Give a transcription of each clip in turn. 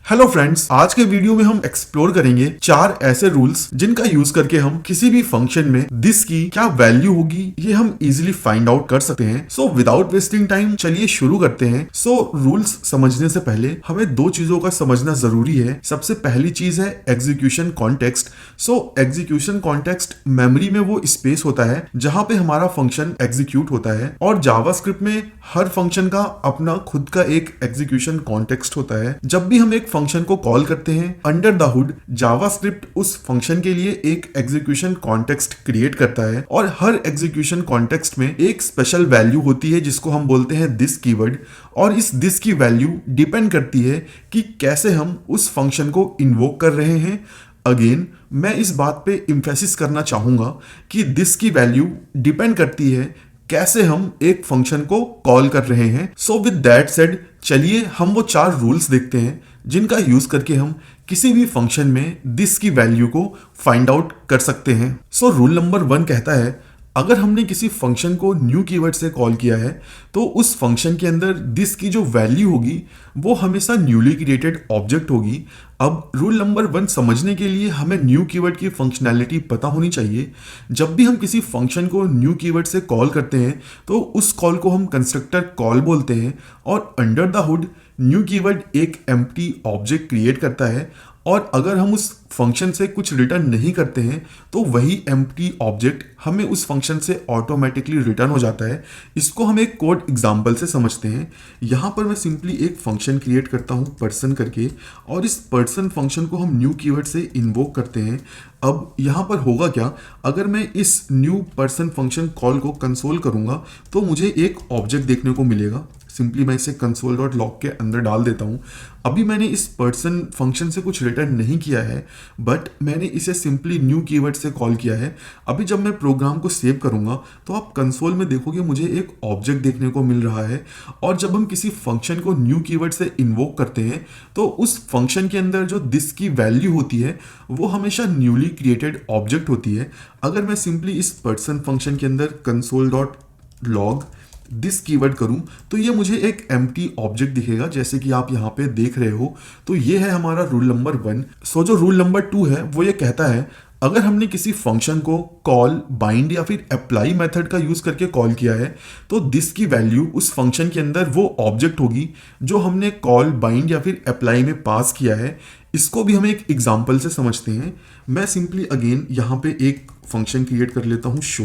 Hello friends, आज के video में हम एक्सप्लोर करेंगे 4 ऐसे रूल्स जिनका यूज करके हम किसी भी फंक्शन में दिस की क्या वैल्यू होगी ये हम इजीली फाइंड आउट कर सकते हैं। सो विदाउट वेस्टिंग टाइम चलिए शुरू करते हैं। सो रूल्स समझने से पहले हमें 2 चीजों का समझना जरूरी है। सबसे पहली चीज है execution context. So execution context memory में वो स्पेस होता है जहां पे हमारा फंक्शन एग्जीक्यूट होता है, और जावास्क्रिप्ट में हर फंक्शन का अपना खुद का एक एग्जीक्यूशन कॉन्टेक्स्ट होता है। जब भी हम एक फंक्शन को कॉल करते हैं अंडर द हुड, जावास्क्रिप्ट उस फंक्शन के लिए एक एग्जीक्यूशन कॉन्टेक्स्ट क्रिएट करता है, और हर एग्जीक्यूशन कॉन्टेक्स्ट में एक स्पेशल वैल्यू होती है जिसको हम बोलते हैं दिस कीवर्ड। और इस दिस की वैल्यू डिपेंड करती है कि कैसे हम उस फंक्शन को इन्वोक कर रहे हैं। अगेन मैं इस बात पे एम्फेसिस करना चाहूंगा कि दिस की वैल्यू डिपेंड करती है कैसे हम एक फंक्शन को कॉल कर रहे हैं। सो विद दैट सेड, चलिए हम वो 4 रूल्स देखते हैं जिनका यूज करके हम किसी भी फंक्शन में दिस की वैल्यू को फाइंड आउट कर सकते हैं। सो रूल नंबर 1 कहता है, अगर हमने किसी फंक्शन को न्यू कीवर्ड से कॉल किया है तो उस फंक्शन के अंदर दिस की जो वैल्यू होगी वो हमेशा न्यूली क्रिएटेड ऑब्जेक्ट होगी। अब रूल नंबर 1 समझने के लिए हमें न्यू कीवर्ड की फंक्शनैलिटी पता होनी चाहिए। जब भी हम किसी फंक्शन को न्यू कीवर्ड से कॉल करते हैं तो उस कॉल को हम कंस्ट्रक्टर कॉल बोलते हैं, और under the hood new keyword एक एम्प्टी ऑब्जेक्ट क्रिएट करता है, और अगर हम उस फंक्शन से कुछ रिटर्न नहीं करते हैं तो वही एम्प्टी ऑब्जेक्ट हमें उस फंक्शन से ऑटोमेटिकली रिटर्न हो जाता है। इसको हम एक कोड एग्जांपल से समझते हैं। यहाँ पर मैं सिंपली एक फंक्शन क्रिएट करता हूँ पर्सन करके, और इस पर्सन फंक्शन को हम न्यू कीवर्ड से इन्वोक करते हैं। अब यहाँ पर होगा क्या, अगर मैं इस न्यू पर्सन फंक्शन कॉल को कंसोल करूँगा तो मुझे एक ऑब्जेक्ट देखने को मिलेगा। सिंपली मैं इसे console.log के अंदर डाल देता हूँ। अभी मैंने इस पर्सन फंक्शन से कुछ रिटर्न नहीं किया है, बट मैंने इसे सिंपली न्यू कीवर्ड से कॉल किया है। अभी जब मैं प्रोग्राम को सेव करूंगा तो आप कंसोल में देखोगे मुझे एक ऑब्जेक्ट देखने को मिल रहा है। और जब हम किसी फंक्शन को न्यू कीवर्ड से इन्वोक करते हैं तो उस फंक्शन के अंदर जो दिस की वैल्यू होती है वो हमेशा न्यूली क्रिएटेड ऑब्जेक्ट होती है। अगर मैं सिंपली इस पर्सन फंक्शन के अंदर console.log दिस कीवर्ड करूं तो ये मुझे एक एम्प्टी ऑब्जेक्ट दिखेगा, जैसे कि आप यहाँ पे देख रहे हो। तो ये है हमारा रूल नंबर 1। सो जो रूल नंबर 2 है वो ये कहता है, अगर हमने किसी फंक्शन को कॉल, बाइंड या फिर अप्लाई मेथड का यूज करके कॉल किया है तो दिस की वैल्यू उस फंक्शन के अंदर वो ऑब्जेक्ट होगी जो हमने कॉल, बाइंड या फिर अप्लाई में पास किया है। इसको भी हम एक एग्जांपल से समझते हैं। मैं सिंपली अगेन यहाँ पे एक फंक्शन क्रिएट कर लेता हूँ शो,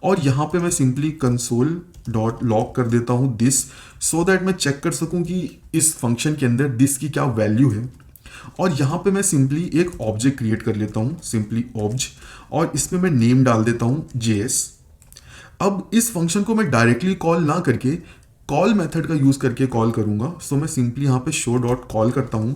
और यहाँ पे मैं सिंपली console.log कर देता हूँ दिस, सो दैट मैं चेक कर सकूँ कि इस फंक्शन के अंदर दिस की क्या वैल्यू है। और यहाँ पे मैं सिंपली एक ऑब्जेक्ट क्रिएट कर लेता हूँ, सिंपली ऑब्ज, और इसमें मैं नेम डाल देता हूँ JS। अब इस फंक्शन को मैं डायरेक्टली कॉल ना करके कॉल मेथड का यूज करके कॉल करूंगा। सो मैं सिंपली यहाँ पे शो डॉट कॉल करता हूँ,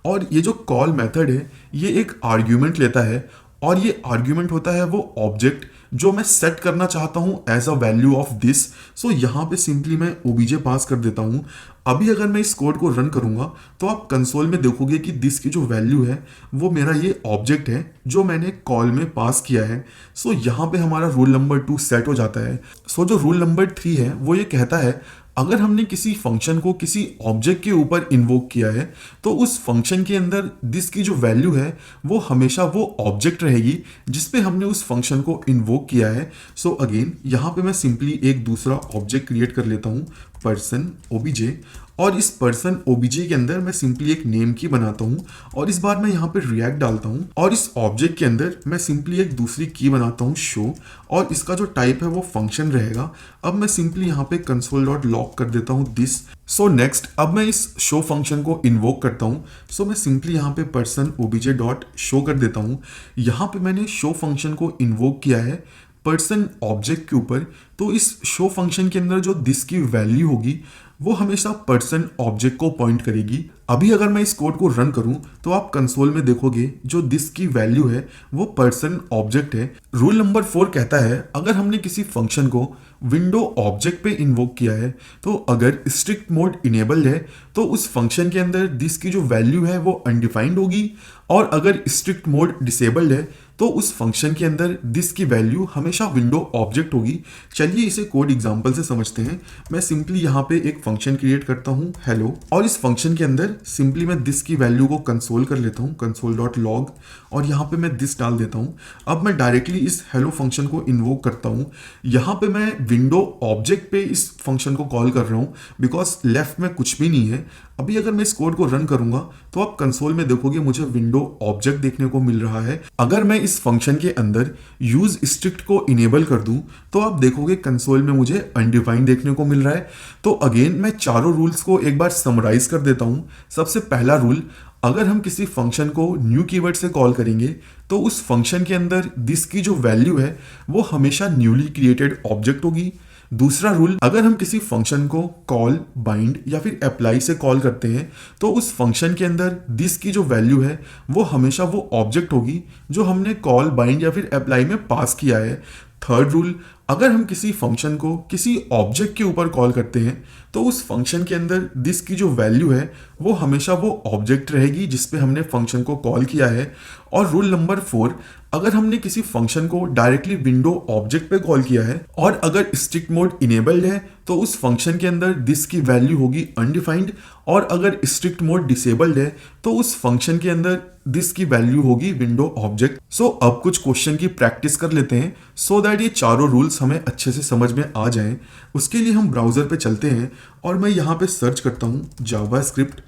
और ये जो कॉल मेथड है ये एक आर्ग्यूमेंट लेता है, और ये आर्ग्यूमेंट होता है वो ऑब्जेक्ट जो मैं सेट करना चाहता हूँ as a value of this. So यहाँ पे सिंपली मैं ओबीजे पास कर देता हूँ। अभी अगर मैं इस कोड को रन करूंगा तो आप कंसोल में देखोगे कि दिस की जो वैल्यू है वो मेरा ये ऑब्जेक्ट है जो मैंने कॉल में पास किया है। सो यहाँ पे हमारा रूल नंबर 2 सेट हो जाता है। सो जो रूल नंबर 3 है वो ये कहता है, अगर हमने किसी फंक्शन को किसी ऑब्जेक्ट के ऊपर इन्वोक किया है तो उस फंक्शन के अंदर दिस की जो वैल्यू है वो हमेशा वो ऑब्जेक्ट रहेगी जिसपे हमने उस फंक्शन को इन्वोक किया है। सो अगेन यहाँ पे मैं सिंपली एक दूसरा ऑब्जेक्ट क्रिएट कर लेता हूँ पर्सन ओबीजे, और इस पर्सन ओबीजे के अंदर मैं सिंपली एक नेम की बनाता हूँ, और इस बार मैं यहाँ पे रिएक्ट डालता हूँ, और इस ऑब्जेक्ट के अंदर मैं सिंपली एक दूसरी की बनाता हूँ शो, और इसका जो टाइप है वो फंक्शन रहेगा। अब मैं सिंपली यहाँ पे console.log कर देता हूँ दिस। सो नेक्स्ट अब मैं इस शो फंक्शन को इन्वोक करता हूँ। सो मैं सिंपली यहाँ पे पर्सन ओबीजे डॉट शो कर देता हूँ। यहाँ पे मैंने शो फंक्शन को इन्वोक किया है पर्सन ऑब्जेक्ट के ऊपर, तो इस शो फंक्शन के अंदर जो दिस की वैल्यू होगी वो हमेशा पर्सन ऑब्जेक्ट को पॉइंट करेगी। अभी अगर मैं इस कोड को रन करूं तो आप कंसोल में देखोगे जो दिस की वैल्यू है वो पर्सन ऑब्जेक्ट है। रूल नंबर 4 कहता है, अगर हमने किसी फंक्शन को विंडो ऑब्जेक्ट पे इन्वोक किया है तो अगर स्ट्रिक्ट मोड इनेबल्ड है तो उस फंक्शन के अंदर दिस की जो वैल्यू है वो अनडिफाइंड होगी, और अगर स्ट्रिक्ट मोड डिसेबल्ड है तो उस फंक्शन के अंदर दिस की वैल्यू हमेशा विंडो ऑब्जेक्ट होगी। चलिए इसे कोड एग्जांपल से समझते हैं। मैं सिंपली यहाँ पे एक फंक्शन क्रिएट करता हूँ हेलो, और इस फंक्शन के अंदर सिंपली मैं दिस की वैल्यू को कंसोल कर लेता हूँ, console.log, और यहाँ पे मैं दिस डाल देता हूँ। अब मैं डायरेक्टली इस हेलो फंक्शन को इन्वोक करता हूँ। यहाँ पे मैं विंडो ऑब्जेक्ट पे इस फंक्शन को कॉल कर रहा हूँ बिकॉज लेफ्ट में कुछ भी नहीं है। अभी अगर मैं इस कोड को रन करूंगा तो आप कंसोल में देखोगे मुझे विंडो ऑब्जेक्ट देखने को मिल रहा है। अगर मैं इस फंक्शन के अंदर यूज स्ट्रिक्ट को इनेबल कर दूं तो आप देखोगे कंसोल में मुझे अनडिफाइंड देखने को मिल रहा है। तो अगेन मैं चारों रूल्स को एक बार समराइज कर देता हूं। सबसे पहला रूल, अगर हम किसी फंक्शन को न्यू कीवर्ड से कॉल करेंगे तो उस फंक्शन के अंदर दिस की जो वैल्यू है वो हमेशा न्यूली क्रिएटेड ऑब्जेक्ट होगी। दूसरा रूल, अगर हम किसी फंक्शन को कॉल, बाइंड या फिर अप्लाई से कॉल करते हैं तो उस फंक्शन के अंदर दिस की जो वैल्यू है वो हमेशा वो ऑब्जेक्ट होगी जो हमने कॉल, बाइंड या फिर अप्लाई में पास किया है। थर्ड रूल, अगर हम किसी फंक्शन को किसी ऑब्जेक्ट के ऊपर कॉल करते हैं तो उस फंक्शन के अंदर दिस की जो वैल्यू है वो हमेशा वो ऑब्जेक्ट रहेगी जिस पे हमने फंक्शन को कॉल किया है। और रूल नंबर 4, अगर हमने किसी फंक्शन को डायरेक्टली विंडो ऑब्जेक्ट पे कॉल किया है और अगर स्ट्रिक्ट मोड इनेबल्ड है तो उस फंक्शन के अंदर दिस की वैल्यू होगी अनडिफाइंड, और अगर स्ट्रिक्ट मोड डिसेबल्ड है तो उस फंक्शन के अंदर दिस की वैल्यू होगी विंडो ऑब्जेक्ट। सो अब कुछ क्वेश्चन की प्रैक्टिस कर लेते हैं सो दैट ये चारों रूल्स हमें अच्छे से समझ में आ जाएं। उसके लिए हम ब्राउजर पे चलते हैं और मैं यहाँ पे सर्च करता हूँ JavaScript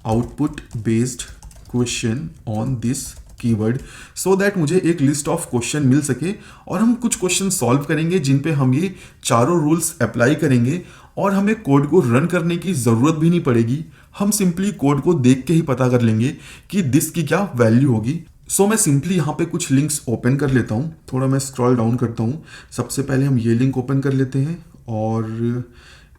output based question on this keyword so that मुझे एक लिस्ट ऑफ क्वेश्चन मिल सके और हम कुछ क्वेश्चन सॉल्व करेंगे जिन पे हम ये चारों रूल्स अप्लाई करेंगे और हमें कोड को रन करने की ज़रूरत भी नहीं पड़ेगी। हम सिंपली कोड को देख के ही पता कर लेंगे कि दिस की क्या वैल्यू होगी। सो मैं सिंपली यहाँ पे कुछ लिंक्स ओपन कर लेता हूँ। थोड़ा मैं स्क्रॉल डाउन करता हूँ। सबसे पहले हम ये लिंक ओपन कर लेते हैं और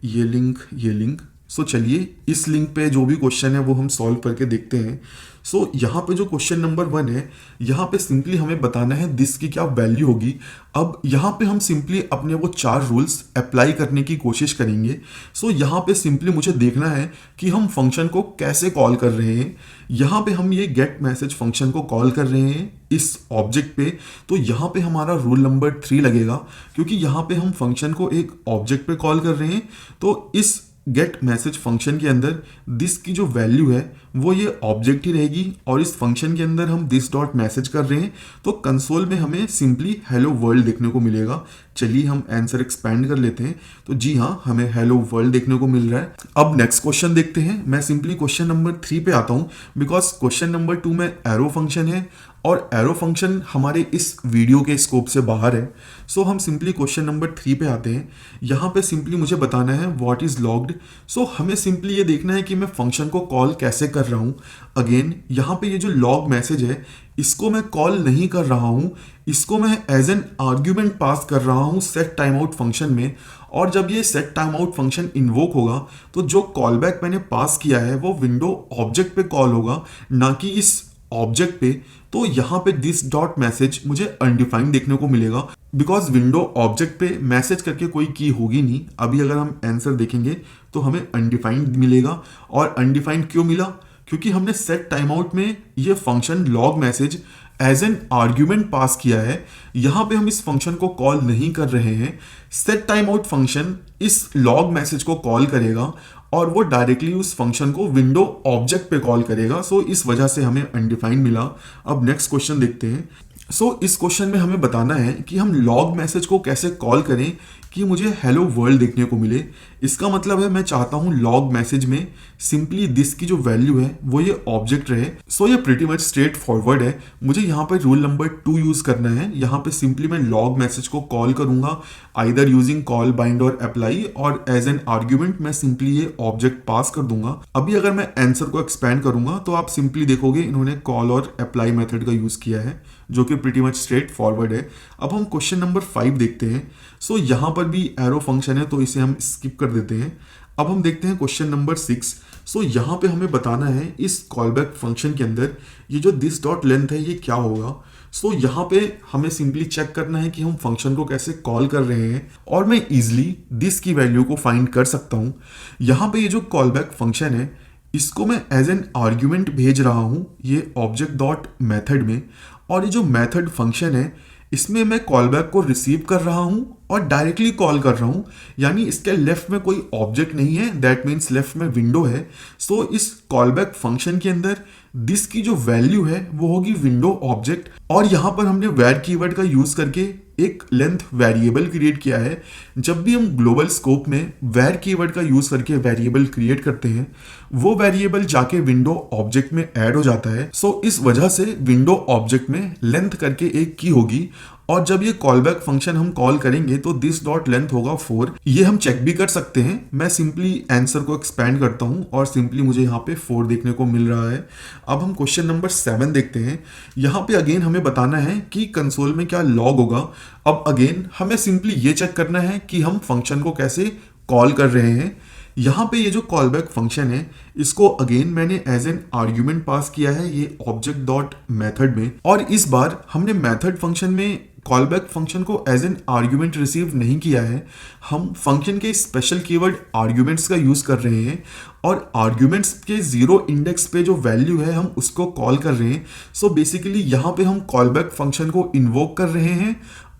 ये लिंक। सो चलिए इस लिंक पे जो भी क्वेश्चन है वो हम सॉल्व करके देखते हैं। सो यहाँ पे जो क्वेश्चन नंबर 1 है, यहाँ पे सिंपली हमें बताना है दिस की क्या वैल्यू होगी। अब यहाँ पे हम सिंपली अपने वो 4 रूल्स अप्लाई करने की कोशिश करेंगे। सो यहाँ पे सिंपली मुझे देखना है कि हम फंक्शन को कैसे कॉल कर रहे हैं। यहाँ पे हम ये गेट मैसेज फंक्शन को कॉल कर रहे हैं इस ऑब्जेक्ट पे, तो यहाँ पे हमारा रूल नंबर 3 लगेगा क्योंकि यहाँ पे हम फंक्शन को एक ऑब्जेक्ट पे कॉल कर रहे हैं। तो इस गेट मैसेज फंक्शन के अंदर दिस की जो वैल्यू है वो ये ऑब्जेक्ट ही रहेगी और इस फंक्शन के अंदर हम दिस डॉट मैसेज कर रहे हैं तो कंसोल में हमें सिंपली हेलो वर्ल्ड देखने को मिलेगा। चलिए हम आंसर एक्सपैंड कर लेते हैं। तो जी हाँ, हमें हेलो वर्ल्ड देखने को मिल रहा है। अब नेक्स्ट क्वेश्चन देखते हैं। मैं सिंपली क्वेश्चन नंबर 3 पे आता हूँ बिकॉज क्वेश्चन नंबर 2 में एरो फंक्शन है और एरो फंक्शन हमारे इस वीडियो के स्कोप से बाहर है। सो हम सिंपली क्वेश्चन नंबर 3 पे आते हैं। यहाँ पे सिंपली मुझे बताना है व्हाट इज लॉग्ड। सो हमें सिंपली ये देखना है कि मैं फंक्शन को कॉल कैसे कर रहा हूँ। अगेन यहाँ पे ये जो लॉग मैसेज है इसको मैं कॉल नहीं कर रहा हूँ, इसको मैं एज एन आर्ग्यूमेंट पास कर रहा हूँ सेट टाइम आउट फंक्शन में। और जब ये set time out function invoke होगा तो जो कॉल बैक मैंने पास किया है वो विंडो ऑब्जेक्ट पे कॉल होगा, ना कि इस ऑब्जेक्ट पे। तो यहाँ पे दिस डॉट मैसेज मुझे अनडिफाइंड देखने को मिलेगा बिकॉज विंडो ऑब्जेक्ट पे मैसेज करके कोई की होगी नहीं। अभी अगर हम आंसर देखेंगे तो हमें अनडिफाइंड मिलेगा। और अनडिफाइंड क्यों मिला? क्योंकि हमने सेट टाइम आउट में ये function log message as an argument pass किया है। यहाँ पे हम इस फंक्शन को कॉल नहीं कर रहे हैं। सेट टाइम आउट फंक्शन इस लॉग मैसेज को कॉल करेगा और वो डायरेक्टली उस फंक्शन को विंडो ऑब्जेक्ट पे कॉल करेगा। सो इस वजह से हमें अनडिफाइंड मिला। अब नेक्स्ट क्वेश्चन देखते हैं। सो इस क्वेश्चन में हमें बताना है कि हम लॉग मैसेज को कैसे कॉल करें कि मुझे हेलो वर्ल्ड देखने को मिले। इसका मतलब है मैं चाहता हूँ लॉग मैसेज में सिंपली दिस की जो वैल्यू है वो ये ऑब्जेक्ट रहे। सो ये प्रीटी मच स्ट्रेट फॉरवर्ड है। मुझे यहाँ पर रूल नंबर 2 यूज करना है। यहाँ पे सिंपली मैं लॉग मैसेज को कॉल करूंगा आइदर यूजिंग कॉल, बाइंड और अप्लाई, और एज एन आर्ग्यूमेंट मैं सिंपली ये ऑब्जेक्ट पास कर दूंगा। अभी अगर मैं आंसर को एक्सपैंड करूंगा तो आप सिंपली देखोगे इन्होंने कॉल और अप्लाई मेथड का यूज किया है जो कि प्रीटी मच स्ट्रेट फॉरवर्ड है। अब हम क्वेश्चन नंबर 5 देखते हैं। सो यहाँ पर भी एरो फंक्शन है तो इसे हम स्किप कर देते हैं। अब हम देखते हैं क्वेश्चन नंबर 6। सो यहाँ पे हमें बताना है इस कॉलबैक फंक्शन के अंदर ये जो दिस डॉट लेंथ है ये क्या होगा। सो यहाँ पे हमें सिंपली चेक करना है कि हम फंक्शन को कैसे कॉल कर रहे हैं और मैं इजिली दिस की वैल्यू को फाइंड कर सकता हूँ। यहाँ पे ये जो कॉलबैक फंक्शन है इसको मैं एज एन आर्ग्यूमेंट भेज रहा हूँ ये ऑब्जेक्ट डॉट मेथड में, और ये जो मेथड फंक्शन है इसमें मैं कॉल बैक को रिसीव कर रहा हूं और डायरेक्टली कॉल कर रहा हूं, यानी इसके लेफ्ट में कोई ऑब्जेक्ट नहीं है, दैट मीन्स लेफ्ट में विंडो है। सो इस कॉल बैक फंक्शन के अंदर दिस की जो वैल्यू है वो होगी विंडो ऑब्जेक्ट, और यहां पर हमने वैर कीवर्ड का यूज करके एक लेंथ वेरिएबल क्रिएट किया है। जब भी हम ग्लोबल स्कोप में वैर कीवर्ड का यूज करके वेरिएबल क्रिएट करते हैं, वो वेरिएबल जाके विंडो ऑब्जेक्ट में ऐड हो जाता है। सो इस वजह से विंडो ऑब्जेक्ट में लेंथ करके एक की होगी, और जब ये कॉल बैक फंक्शन हम कॉल करेंगे तो दिस डॉट लेंथ होगा 4। ये हम चेक भी कर सकते हैं। मैं सिंपली आंसर को एक्सपैंड करता हूं और सिंपली मुझे यहाँ पे 4 देखने को मिल रहा है। अब हम क्वेश्चन नंबर 7 देखते हैं। यहाँ पे अगेन हमें बताना है कि कंसोल में क्या लॉग होगा। अब अगेन हमें सिंपली ये चेक करना है कि हम फंक्शन को कैसे कॉल कर रहे हैं। यहाँ पे ये जो कॉल बैक फंक्शन है, इसको अगेन मैंने एज एन आर्ग्यूमेंट पास किया है ये ऑब्जेक्ट डॉट मेथड में, और इस बार हमने मेथड फंक्शन में कॉल बैक फंक्शन को एज एन आर्ग्यूमेंट रिसीव नहीं किया है। हम फंक्शन के स्पेशल कीवर्ड आर्ग्यूमेंट्स का यूज कर रहे हैं, और आर्ग्यूमेंट्स के 0 इंडेक्स पे जो वैल्यू है हम उसको कॉल कर रहे हैं। सो बेसिकली यहाँ पे हम कॉल बैक फंक्शन को इन्वोक कर रहे हैं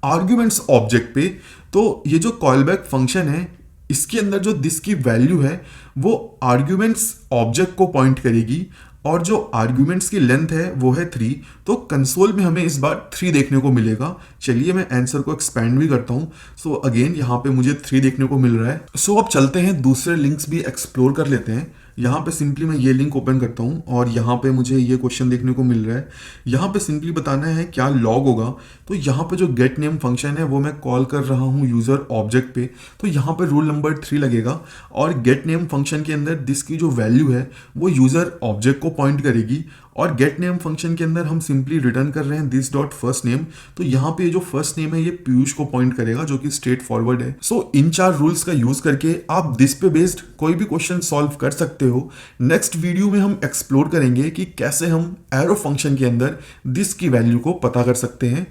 आर्ग्यूमेंट्स ऑब्जेक्ट पे। तो ये जो कॉल बैक फंक्शन है, इसके अंदर जो दिस की वैल्यू है वो आर्ग्यूमेंट्स ऑब्जेक्ट को पॉइंट करेगी, और जो आर्ग्यूमेंट्स की लेंथ है वो है 3। तो कंसोल में हमें इस बार 3 देखने को मिलेगा। चलिए मैं आंसर को एक्सपैंड भी करता हूँ। सो अगेन यहाँ पे मुझे 3 देखने को मिल रहा है। सो अब चलते हैं दूसरे लिंक्स भी एक्सप्लोर कर लेते हैं। यहाँ पे सिंपली मैं ये लिंक ओपन करता हूँ और यहाँ पे मुझे ये क्वेश्चन देखने को मिल रहा है। यहाँ पे सिंपली बताना है क्या लॉग होगा। तो यहाँ पे जो गेट नेम फंक्शन है वो मैं कॉल कर रहा हूँ यूजर ऑब्जेक्ट पे, तो यहाँ पे रूल नंबर 3 लगेगा, और गेट नेम फंक्शन के अंदर दिस की जो वैल्यू है वो यूजर ऑब्जेक्ट को पॉइंट करेगी, और गेट नेम फंक्शन के अंदर हम सिंपली रिटर्न कर रहे हैं दिस डॉट फर्स्ट नेम। तो यहाँ पे जो फर्स्ट नेम है ये पीयूष को पॉइंट करेगा, जो कि स्ट्रेट फॉरवर्ड है। सो इन 4 रूल्स का यूज करके आप दिस पे बेस्ड कोई भी क्वेश्चन सॉल्व कर सकते हो। नेक्स्ट वीडियो में हम एक्सप्लोर करेंगे कि कैसे हम एरो फंक्शन के अंदर दिस की वैल्यू को पता कर सकते हैं।